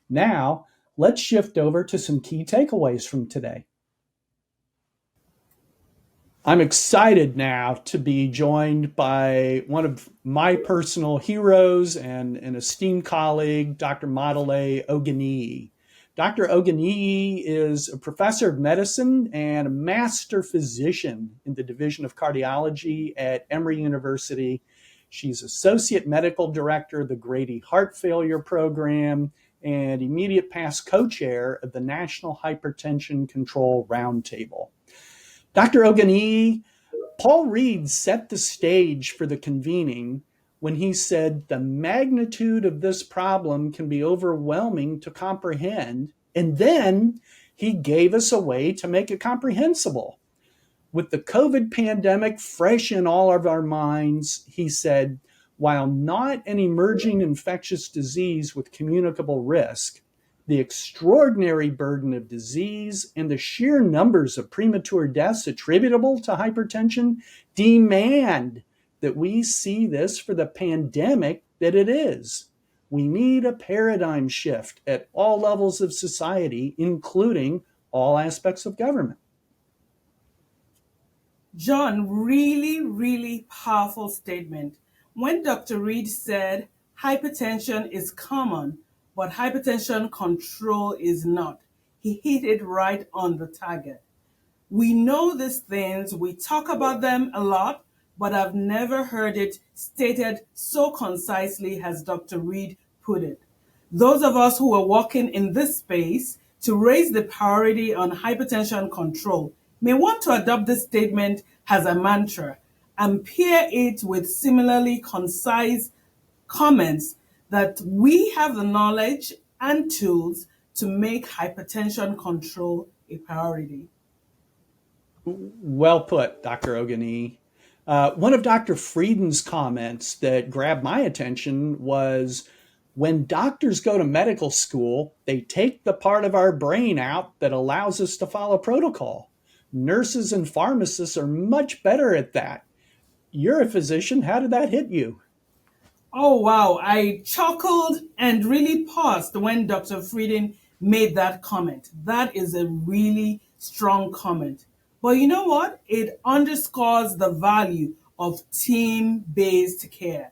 Now, let's shift over to some key takeaways from today. I'm excited now to be joined by one of my personal heroes and an esteemed colleague, Dr. Modele Ogunniyi. Dr. Ogunniyi is a professor of medicine and a master physician in the Division of Cardiology at Emory University. She's associate medical director of the Grady Heart Failure Program and immediate past co-chair of the National Hypertension Control Roundtable. Dr. Ogunniyi, Paul Reed set the stage for the convening when he said the magnitude of this problem can be overwhelming to comprehend, and then he gave us a way to make it comprehensible. With the COVID pandemic fresh in all of our minds, he said, while not an emerging infectious disease with communicable risk, the extraordinary burden of disease and the sheer numbers of premature deaths attributable to hypertension demand that we see this for the pandemic that it is. We need a paradigm shift at all levels of society, including all aspects of government. John, really, really powerful statement. When Dr. Reed said hypertension is common, but hypertension control is not, he hit it right on the target. We know these things, we talk about them a lot, but I've never heard it stated so concisely as Dr. Reed put it. Those of us who are working in this space to raise the priority on hypertension control may want to adopt this statement as a mantra and pair it with similarly concise comments that we have the knowledge and tools to make hypertension control a priority. Well put, Dr. Ogunniyi. One of Dr. Frieden's comments that grabbed my attention was when doctors go to medical school, they take the part of our brain out that allows us to follow protocol. Nurses and pharmacists are much better at that. You're a physician. How did that hit you? Oh, wow. I chuckled and really paused when Dr. Frieden made that comment. That is a really strong comment. But you know what? It underscores the value of team based care.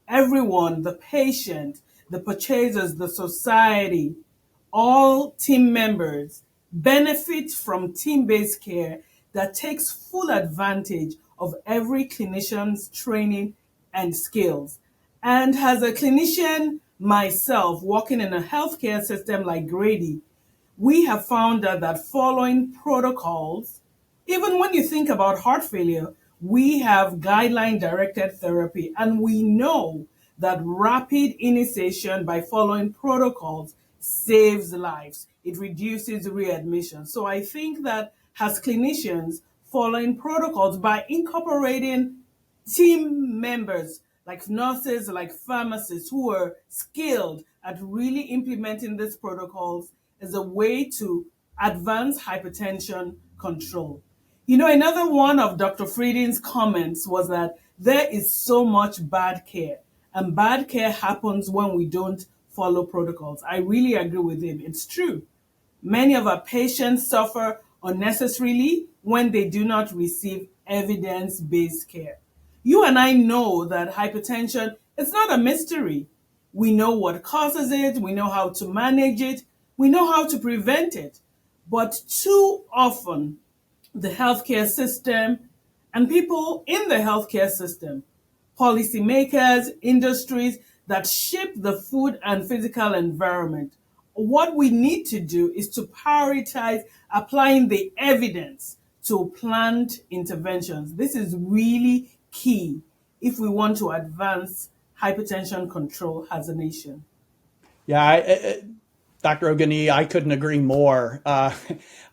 Everyone, the patient, the purchasers, the society, all team members benefit from team based care that takes full advantage of every clinician's training and skills. And as a clinician myself, working in a healthcare system like Grady, we have found that following protocols, even when you think about heart failure, we have guideline directed therapy, and we know that rapid initiation by following protocols saves lives. It reduces readmission. So I think that as clinicians, following protocols by incorporating team members like nurses, like pharmacists who are skilled at really implementing these protocols is a way to advance hypertension control. You know, another one of Dr. Frieden's comments was that there is so much bad care, and bad care happens when we don't follow protocols. I really agree with him. It's true. Many of our patients suffer unnecessarily when they do not receive evidence-based care. You and I know that hypertension is not a mystery. We know what causes it, we know how to manage it, we know how to prevent it. But too often, the healthcare system and people in the healthcare system, policymakers, industries that shape the food and physical environment. What we need to do is to prioritize applying the evidence to planned interventions. This is really key if we want to advance hypertension control as a nation. Yeah, Dr. Ogunniyi, I couldn't agree more. I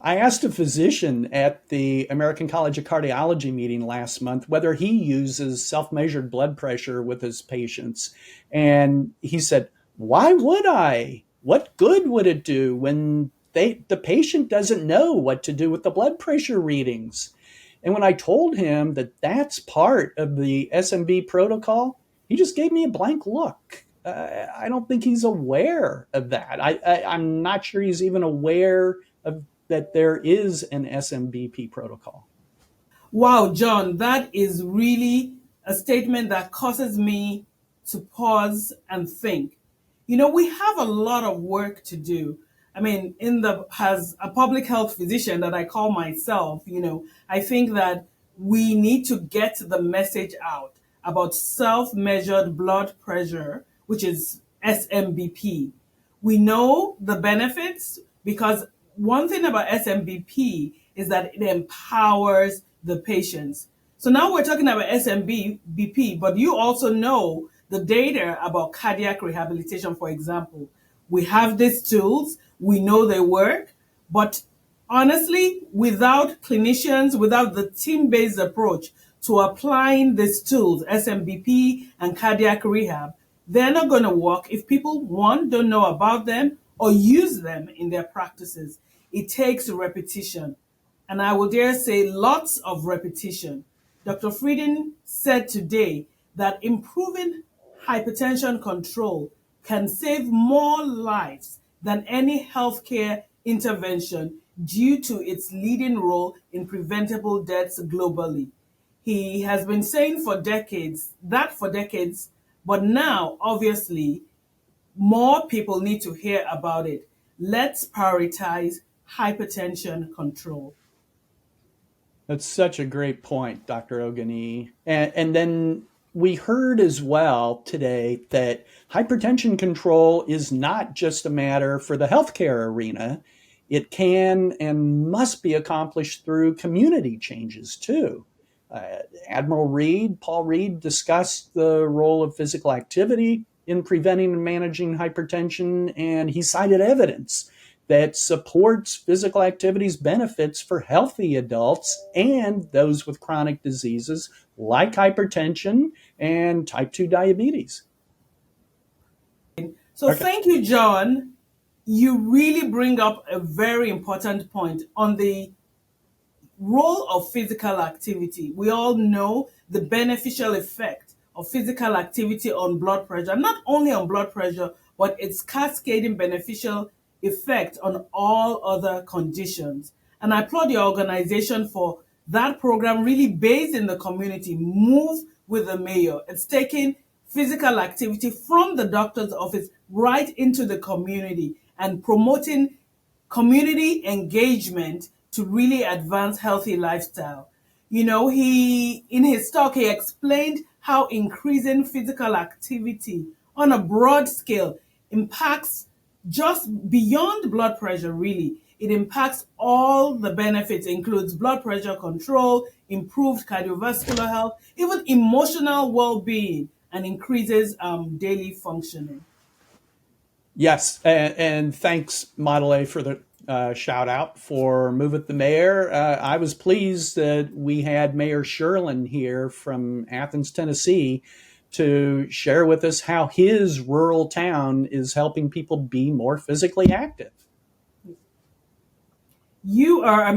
asked a physician at the American College of Cardiology meeting last month whether he uses self measured blood pressure with his patients. And he said, why would I? What good would it do when the patient doesn't know what to do with the blood pressure readings? And when I told him that that's part of the SMB protocol, he just gave me a blank look. I don't think he's aware of that. I'm not sure he's even aware of that there is an SMBP protocol. Wow, John, that is really a statement that causes me to pause and think. We have a lot of work to do. I mean, as a public health physician that I call myself, I think that we need to get the message out about self-measured blood pressure, which is SMBP. We know the benefits because one thing about SMBP is that it empowers the patients. So now we're talking about SMBP, but you also know the data about cardiac rehabilitation, for example. We have these tools, we know they work, but honestly, without clinicians, without the team based approach to applying these tools, SMBP and cardiac rehab, they're not going to work if people, one, don't know about them or use them in their practices. It takes repetition. And I will dare say lots of repetition. Dr. Frieden said today that improving hypertension control can save more lives than any healthcare intervention due to its leading role in preventable deaths globally. He has been saying for decades, but now, obviously, more people need to hear about it. Let's prioritize hypertension control. That's such a great point, Dr. Ogunniyi. And then we heard as well today that hypertension control is not just a matter for the healthcare arena. It can and must be accomplished through community changes too. Uh, Paul Reed discussed the role of physical activity in preventing and managing hypertension, and he cited evidence that supports physical activity's benefits for healthy adults and those with chronic diseases like hypertension and type 2 diabetes. So, Okay. thank you, John. You really bring up a very important point on the role of physical activity. We all know the beneficial effect of physical activity on blood pressure, not only on blood pressure, but its cascading beneficial effect on all other conditions. And I applaud your organization for that program really based in the community. Move with the mayor. It's taking physical activity from the doctor's office right into the community and promoting community engagement to really advance healthy lifestyle. He in his talk he explained how increasing physical activity on a broad scale impacts just beyond blood pressure really. It impacts all the benefits, includes blood pressure control, improved cardiovascular health, even emotional well-being, and increases daily functioning. Yes, and thanks, Model A, for the shout out for Move It the Mayor. I was pleased that we had Mayor Sherlin here from Athens, Tennessee, to share with us how his rural town is helping people be more physically active. You are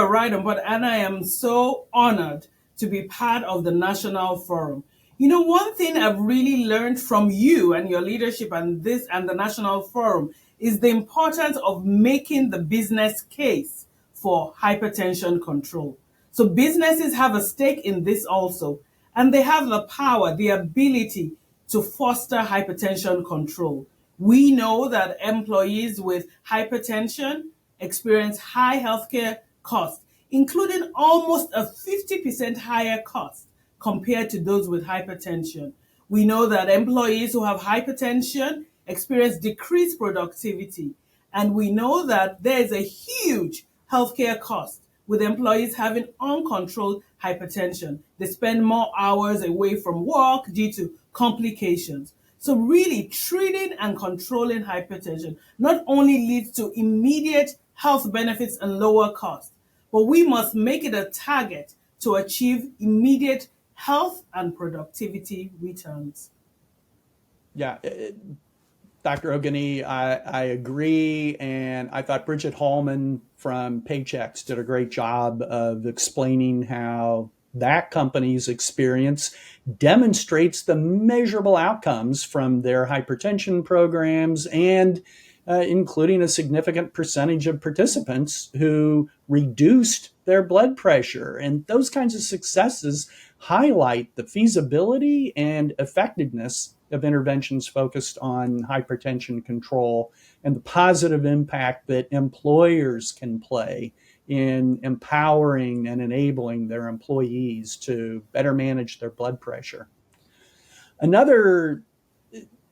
right on, but and I am so honored to be part of the National Forum. One thing I've really learned from you and your leadership and this and the National Forum is the importance of making the business case for hypertension control. So businesses have a stake in this also, and they have the power, the ability to foster hypertension control. We know that employees with hypertension experience high healthcare costs, including almost a 50% higher cost compared to those with hypertension. We know that employees who have hypertension experience decreased productivity, and we know that there is a huge healthcare cost with employees having uncontrolled hypertension. They spend more hours away from work due to complications. So, really, treating and controlling hypertension not only leads to immediate health benefits and lower costs, but we must make it a target to achieve immediate health and productivity returns. Yeah, Dr. Ogani, I agree. And I thought Bridget Hallman from Paychecks did a great job of explaining how that company's experience demonstrates the measurable outcomes from their hypertension programs and including a significant percentage of participants who reduced their blood pressure. And those kinds of successes highlight the feasibility and effectiveness of interventions focused on hypertension control and the positive impact that employers can play in empowering and enabling their employees to better manage their blood pressure. Another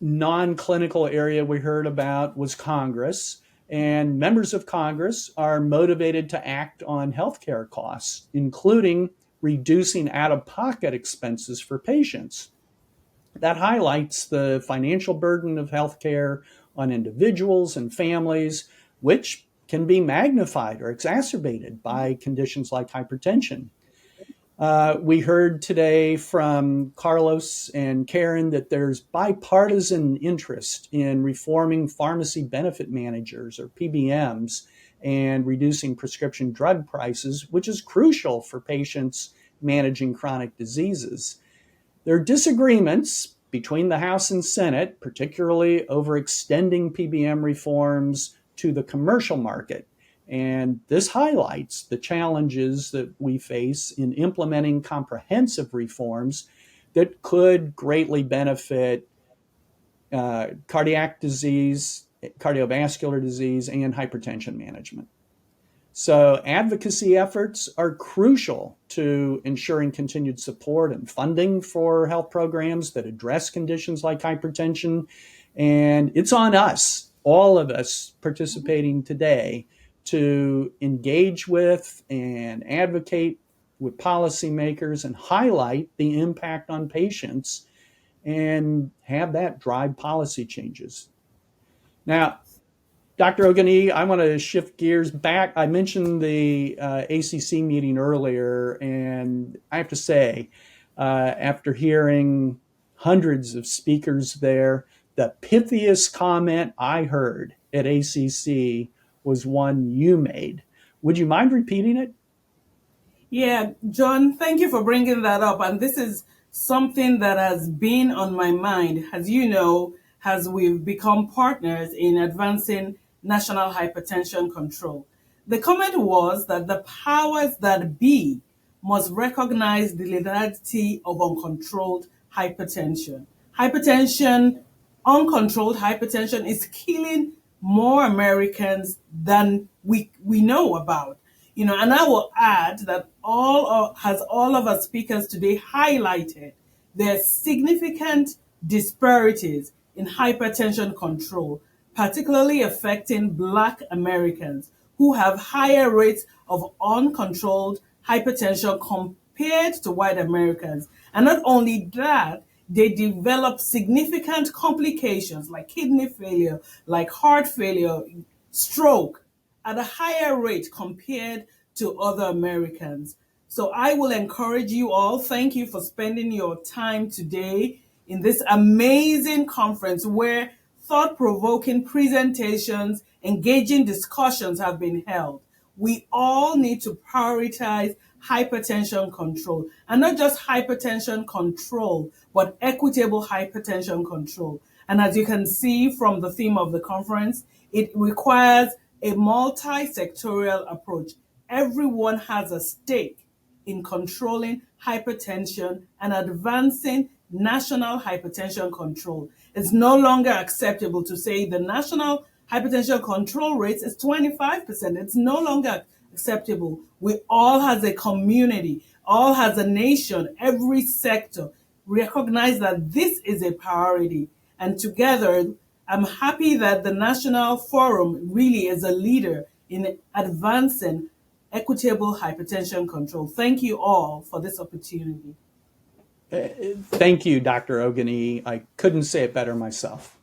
non-clinical area we heard about was Congress, and members of Congress are motivated to act on healthcare costs, including reducing out-of-pocket expenses for patients. That highlights the financial burden of healthcare on individuals and families, which can be magnified or exacerbated by conditions like hypertension. We heard today from Carlos and Karen that there's bipartisan interest in reforming pharmacy benefit managers or PBMs and reducing prescription drug prices, which is crucial for patients managing chronic diseases. There are disagreements between the House and Senate, particularly over extending PBM reforms to the commercial market. And this highlights the challenges that we face in implementing comprehensive reforms that could greatly benefit cardiac disease, cardiovascular disease, and hypertension management. So, advocacy efforts are crucial to ensuring continued support and funding for health programs that address conditions like hypertension. And it's on us, all of us participating today, to engage with and advocate with policymakers and highlight the impact on patients and have that drive policy changes. Now, Dr. Ogunniyi, I want to shift gears back. I mentioned the ACC meeting earlier, and I have to say, after hearing hundreds of speakers there, the pithiest comment I heard at ACC was one you made. Would you mind repeating it? Yeah, John, thank you for bringing that up. And this is something that has been on my mind, as you know, as we've become partners in advancing national hypertension control. The comment was that the powers that be must recognize the lethality of uncontrolled hypertension. Hypertension, uncontrolled hypertension, is killing more Americans than we know about. And I will add that all of our speakers today highlighted there's significant disparities in hypertension control, particularly affecting Black Americans who have higher rates of uncontrolled hypertension compared to white Americans. And not only that, they develop significant complications like kidney failure, like heart failure, stroke, at a higher rate compared to other Americans. So I will encourage you all. Thank you for spending your time today in this amazing conference where thought-provoking presentations, engaging discussions have been held. We all need to prioritize hypertension control, and not just hypertension control, but equitable hypertension control. And as you can see from the theme of the conference, it requires a multi-sectorial approach. Everyone has a stake in controlling hypertension and advancing national hypertension control. It's no longer acceptable to say the national hypertension control rate is 25%. It's no longer acceptable. We all as a community, all as a nation, every sector recognize that this is a priority. And together, I'm happy that the National Forum really is a leader in advancing equitable hypertension control. Thank you all for this opportunity. Thank you, Dr. Ogunniyi. I couldn't say it better myself.